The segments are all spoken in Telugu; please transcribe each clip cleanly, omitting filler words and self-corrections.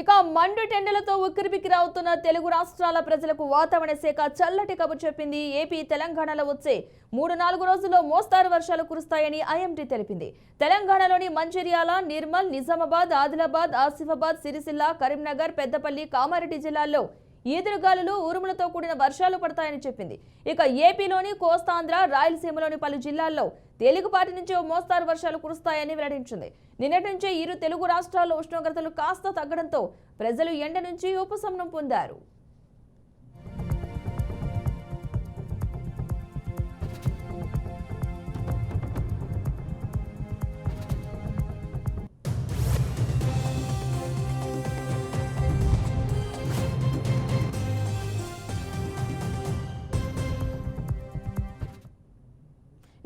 ఇక మండు టెండలతో ఉక్కిరిబిక్కిరవుతున్న తెలుగు రాష్ట్రాల ప్రజలకు వాతావరణ శాఖ చల్లటి కబురు చెప్పింది. ఏపీ తెలంగాణలో వచ్చే 3-4 రోజుల్లో మోస్తారు వర్షాలు కురుస్తాయని ఐఎండీ తెలిపింది. తెలంగాణలోని మంచిర్యాల, నిర్మల్, నిజామాబాద్, ఆదిలాబాద్, ఆసిఫాబాద్, సిరిసిల్ల, కరీంనగర్, పెద్దపల్లి, కామారెడ్డి జిల్లాల్లో ఈదురుగాలులు, ఉరుములతో కూడిన వర్షాలు పడతాయని చెప్పింది. ఇక ఏపీలోని కోస్తాంధ్ర, రాయలసీమలోని పలు జిల్లాల్లో తేలికపాటి నుంచి మోస్తారు వర్షాలు కురుస్తాయని వెల్లడించింది. నిన్నటి నుంచే ఇరు తెలుగు రాష్ట్రాల్లో ఉష్ణోగ్రతలు కాస్త తగ్గడంతో ప్రజలు ఎండ నుంచి ఉపశమనం పొందారు.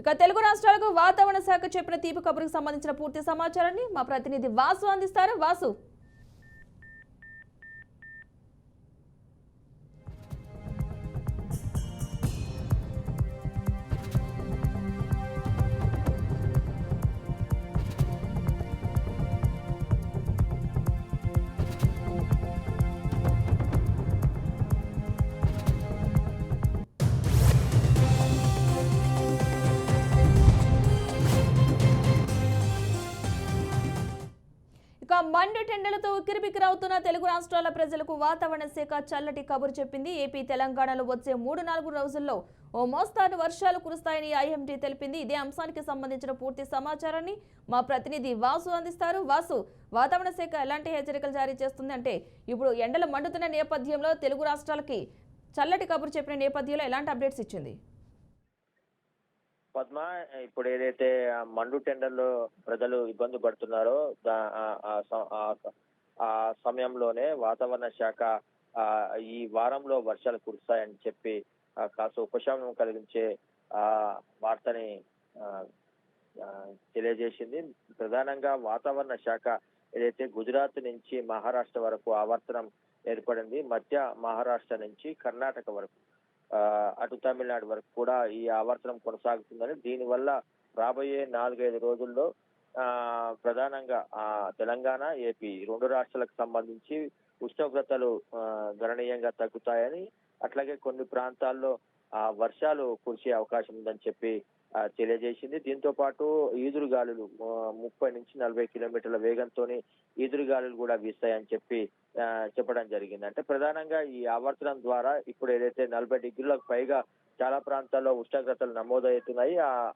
ఇక తెలుగు రాష్ట్రాలకు వాతావరణ శాఖ చెప్పిన తీపి కబురుకు సంబంధించిన పూర్తి సమాచారాన్ని మా ప్రతినిధి వాసు అందిస్తారు. వాసు, ఇక మండు టెండలతో ఉక్కిరిబిక్కిరవుతున్న తెలుగు రాష్ట్రాల ప్రజలకు వాతావరణ శాఖ చల్లటి కబురు చెప్పింది. ఏపీ తెలంగాణలో వచ్చే 3-4 రోజుల్లో ఓ మోస్తారు వర్షాలు కురుస్తాయని ఐఎండీ తెలిపింది. ఇదే అంశానికి సంబంధించిన పూర్తి సమాచారాన్ని మా ప్రతినిధి వాసు అందిస్తారు. వాసు, వాతావరణ శాఖ ఎలాంటి హెచ్చరికలు జారీ చేస్తుంది అంటే ఇప్పుడు ఎండలు మండుతున్న నేపథ్యంలో తెలుగు రాష్ట్రాలకి చల్లటి కబురు చెప్పిన నేపథ్యంలో ఎలాంటి అప్డేట్స్ ఇచ్చింది? పద్మ, ఇప్పుడు ఏదైతే మండు టెండర్లో ప్రజలు ఇబ్బంది పడుతున్నారో ఆ సమయంలోనే వాతావరణ శాఖ ఈ వారంలో వర్షాలు కురుస్తాయని చెప్పి కాస్త ఉపశమనం కలిగించే వార్తని తెలియజేసింది. ప్రధానంగా వాతావరణ శాఖ ఏదైతే గుజరాత్ నుంచి మహారాష్ట్ర వరకు ఆవర్తనం ఏర్పడింది, మధ్య మహారాష్ట్ర నుంచి కర్ణాటక వరకు అటు తమిళనాడు వరకు కూడా ఈ ఆవర్తనం కొనసాగుతుందని, దీనివల్ల రాబోయే 4-5 రోజుల్లో ప్రధానంగా తెలంగాణ, ఏపీ 2 రాష్ట్రాలకు సంబంధించి ఉష్ణోగ్రతలు గణనీయంగా తగ్గుతాయని, అట్లాగే కొన్ని ప్రాంతాల్లో వర్షాలు కురిసే అవకాశం ఉందని చెప్పి తెలియజేసింది. దీంతో పాటు ఈదురుగాలులు 30-40 కిలోమీటర్ల వేగంతో ఈదురుగాలులు కూడా వీస్తాయని చెప్పి చెప్పడం జరిగింది. అంటే ప్రధానంగా ఈ ఆవర్తనం ద్వారా ఇప్పుడు ఏదైతే 40 డిగ్రీలకు పైగా చాలా ప్రాంతాల్లో ఉష్ణోగ్రతలు నమోదవుతున్నాయి,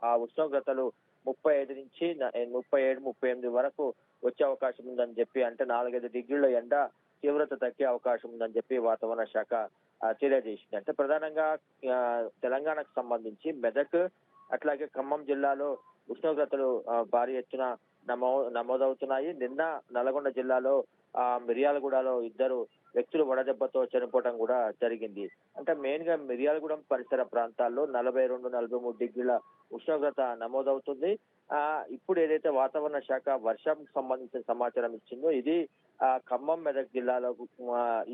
ఆ ఉష్ణోగ్రతలు 35 నుంచి 37-38 వరకు వచ్చే అవకాశం ఉందని చెప్పి, అంటే 4-5 డిగ్రీల ఎండ తీవ్రత తగ్గే అవకాశం ఉందని చెప్పి వాతావరణ శాఖ తెలియజేసింది. అంటే ప్రధానంగా తెలంగాణకు సంబంధించి మెదక్ అట్లాగే ఖమ్మం జిల్లాలో ఉష్ణోగ్రతలు భారీ ఎత్తున నమోదవుతున్నాయి. నిన్న నల్గొండ జిల్లాలో మిర్యాలగూడలో 2 వ్యక్తులు వడదెబ్బతో చనిపోవడం కూడా జరిగింది. అంటే మెయిన్ గా మిర్యాలగూడెం పరిసర ప్రాంతాల్లో 42-43 డిగ్రీల ఉష్ణోగ్రత నమోదవుతుంది. ఇప్పుడు ఏదైతే వాతావరణ శాఖ వర్షం సంబంధించిన సమాచారం ఇచ్చిందో, ఇది ఖమ్మం, మెదక్ జిల్లాలో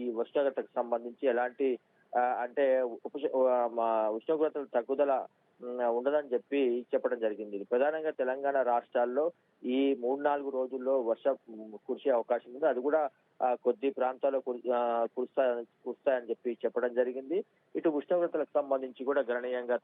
ఈ ఉష్ణోగ్రతకు సంబంధించి ఎలాంటి అంటే ఉష్ణోగ్రతలు తగ్గుదల ఉండదని చెప్పి చెప్పడం జరిగింది. ప్రధానంగా తెలంగాణ రాష్ట్రాల్లో ఈ 3-4 రోజుల్లో వర్షం కురిసే అవకాశం ఉంది, అది కూడా కొద్ది ప్రాంతాల్లో కురుస్తాయని చెప్పి చెప్పడం జరిగింది. ఇటు ఉష్ణోగ్రతలకు సంబంధించి కూడా గణనీయంగా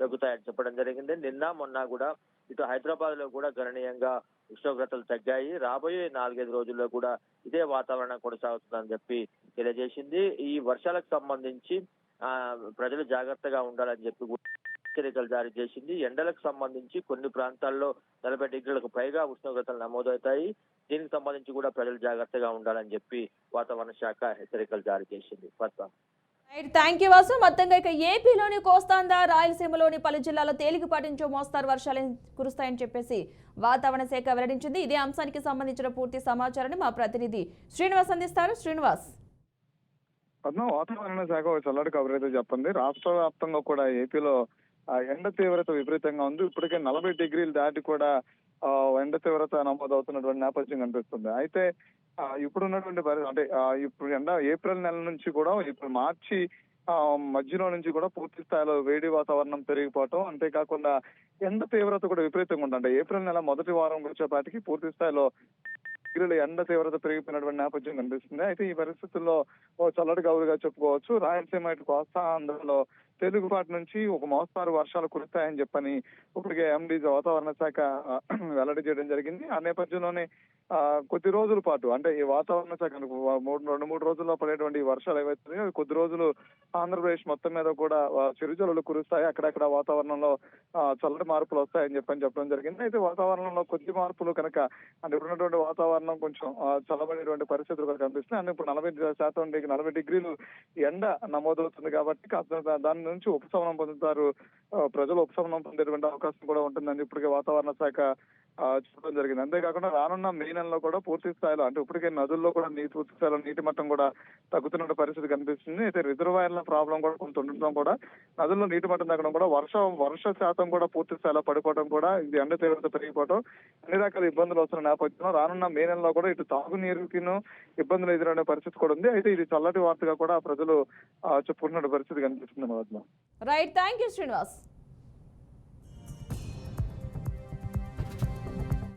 తగ్గుతాయని చెప్పడం జరిగింది. నిన్న మొన్న కూడా ఇటు హైదరాబాద్ లో కూడా గణనీయంగా ఉష్ణోగ్రతలు తగ్గాయి. రాబోయే 4-5 రోజుల్లో కూడా ఇదే వాతావరణం కొనసాగుతుందని చెప్పి తెలియజేసింది. ఈ వర్షాలకు సంబంధించి ప్రజలు జాగ్రత్తగా ఉండాలని చెప్పి హెచ్చరికలు జారీ చేసింది. ఎండలకు సంబంధించి కొన్ని ప్రాంతాల్లో 40 డిగ్రీలకు పైగా ఉష్ణోగ్రతలు నమోదవుతాయి. దీనికి సంబంధించి కూడా ప్రజలు జాగ్రత్తగా ఉండాలని చెప్పి వాతావరణ శాఖ హెచ్చరికలు జారీ చేసింది. Thank you Vasu. మొత్తంగా ఇక ఏపీలోని కోస్తాంధ్ర, రాయలసీమలోని పలు జిల్లాలో తేలికపాటి నుంచి మోస్తారు వర్షాలు కురుస్తాయని చెప్పేసి వాతావరణ శాఖ వెల్లడించింది. ఇదే అంశానికి సంబంధించిన పూర్తి సమాచారాన్ని మా ప్రతినిధి శ్రీనివాస్ అందిస్తారు. శ్రీనివాస్, వాతావరణ శాఖ చల్లటి కబురు అయితే చెప్పింది. రాష్ట్ర వ్యాప్తంగా కూడా ఏపీలో ఎండ తీవ్రత విపరీతంగా ఉంది. ఇప్పటికే 40 డిగ్రీలు దాటి కూడా ఎండ తీవ్రత నమోదవుతున్నటువంటి నేపథ్యం కనిపిస్తుంది. అయితే ఇప్పుడున్నటువంటి అంటే ఇప్పుడు ఏప్రిల్ నెల నుంచి కూడా ఇప్పుడు మార్చి మధ్యలో నుంచి కూడా పూర్తి స్థాయిలో వేడి వాతావరణం పెరిగిపోవటం, అంతేకాకుండా ఎండ తీవ్రత కూడా విపరీతంగా ఉంది. అంటే ఏప్రిల్ నెల మొదటి వారం వచ్చేపాటికి పూర్తి స్థాయిలో డిగ్రీల ఎండ తీవ్రత పెరిగిపోయినటువంటి నేపథ్యం కనిపిస్తుంది. అయితే ఈ పరిస్థితుల్లో ఓ చల్లటి కబురుగా చెప్పుకోవచ్చు. రాయలసీమ ఇటు కోస్తా ఆంధ్రలో తేలికపాటి నుంచి ఒక మోస్తారు వర్షాలు కురుస్తాయని చెప్పని ఇప్పటికే ఎండీ వాతావరణ శాఖ వెల్లడి చేయడం జరిగింది. ఆ నేపథ్యంలోనే కొద్ది రోజుల పాటు అంటే ఈ వాతావరణ శాఖ 2-3 రోజుల్లో పడేటువంటి వర్షాలు ఏవైతున్నాయో అవి కొద్ది రోజులు ఆంధ్రప్రదేశ్ మొత్తం మీద కూడా చిరుజల్లులు కురుస్తాయి. అక్కడక్కడ వాతావరణంలో చల్లటి మార్పులు వస్తాయని చెప్పడం జరిగింది. అయితే వాతావరణంలో కొద్ది మార్పులు కనుక అంటే ఇప్పుడున్నటువంటి వాతావరణం కొంచెం చల్లబడేటువంటి పరిస్థితులు కనుక కనిపిస్తున్నాయి. అంటే ఇప్పుడు 40 డిగ్రీలు ఎండ నమోదవుతుంది కాబట్టి కాస్త దాని నుంచి ఉపశమనం పొందుతారు, ప్రజలు ఉపశమనం పొందేటువంటి అవకాశం కూడా ఉంటుందని ఇప్పటికే వాతావరణ శాఖ చెప్పడం జరిగింది. అంతేకాకుండా రానున్న మే నెలలో కూడా పూర్తి స్థాయిలో అంటే ఇప్పటికే నదుల్లో కూడా పూర్తి స్థాయిలో నీటి మట్టం కూడా తగ్గుతున్న పరిస్థితి కనిపిస్తుంది. అయితే రిజర్వాయర్ల ప్రాబ్లం కూడా కొంత ఉండటం కూడా నదుల్లో నీటి మట్టం తగ్గడం కూడా వర్ష శాతం కూడా పూర్తి స్థాయిలో పడిపోవడం కూడా ఇది ఎండ తీవ్రత పెరిగిపోవడం అన్ని రకాల ఇబ్బందులు వస్తున్న నేపథ్యంలో రానున్న మే నెలలో కూడా ఇటు తాగునీరుకిను ఇబ్బందులు ఎదురనే పరిస్థితి కూడా ఉంది. అయితే ఇది చల్లటి వార్తగా కూడా ప్రజలు చెప్పుకుంటున్న పరిస్థితి కనిపిస్తుంది. Right, thank you Srinivas.